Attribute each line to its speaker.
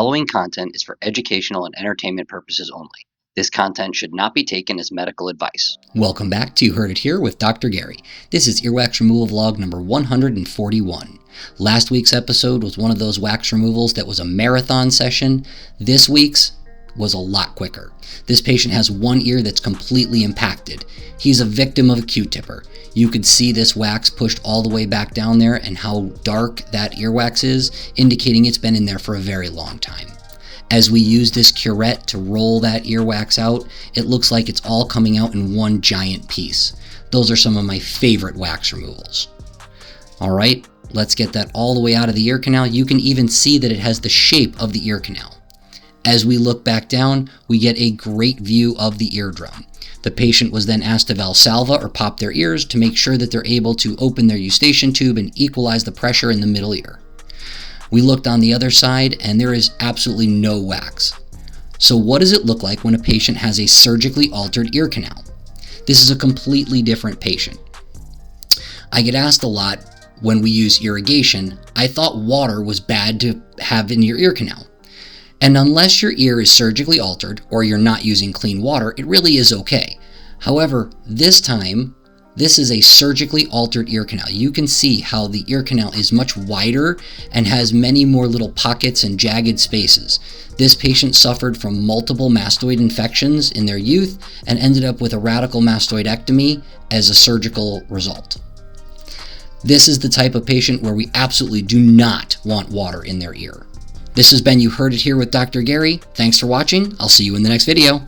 Speaker 1: following content is for educational and entertainment purposes only. This content should not be taken as medical advice.
Speaker 2: Welcome back to You Heard It Here with Dr. Gary. This is earwax removal vlog number 141. Last week's episode was one of those wax removals that was a marathon session. This week's was a lot quicker. This patient has one ear that's completely impacted. He's a victim of a Q-tipper. You could see this wax pushed all the way back down there and how dark that earwax is, indicating it's been in there for a very long time. As we use this curette to roll that earwax out, it looks like it's all coming out in one giant piece. Those are some of my favorite wax removals. Alright, let's get that all the way out of the ear canal. You can even see that it has the shape of the ear canal. As we look back down, we get a great view of the eardrum. The patient was then asked to valsalva or pop their ears to make sure that they're able to open their eustachian tube and equalize the pressure in the middle ear. We looked on the other side and there is absolutely no wax. So what does it look like when a patient has a surgically altered ear canal? This is a completely different patient. I get asked a lot when we use irrigation. I thought water was bad to have in your ear canal. And unless your ear is surgically altered or you're not using clean water, it really is okay. However, this time, this is a surgically altered ear canal. You can see how the ear canal is much wider and has many more little pockets and jagged spaces. This patient suffered from multiple mastoid infections in their youth and ended up with a radical mastoidectomy as a surgical result. This is the type of patient where we absolutely do not want water in their ear. This has been You Heard It Here with Dr. Gary. Thanks for watching. I'll see you in the next video.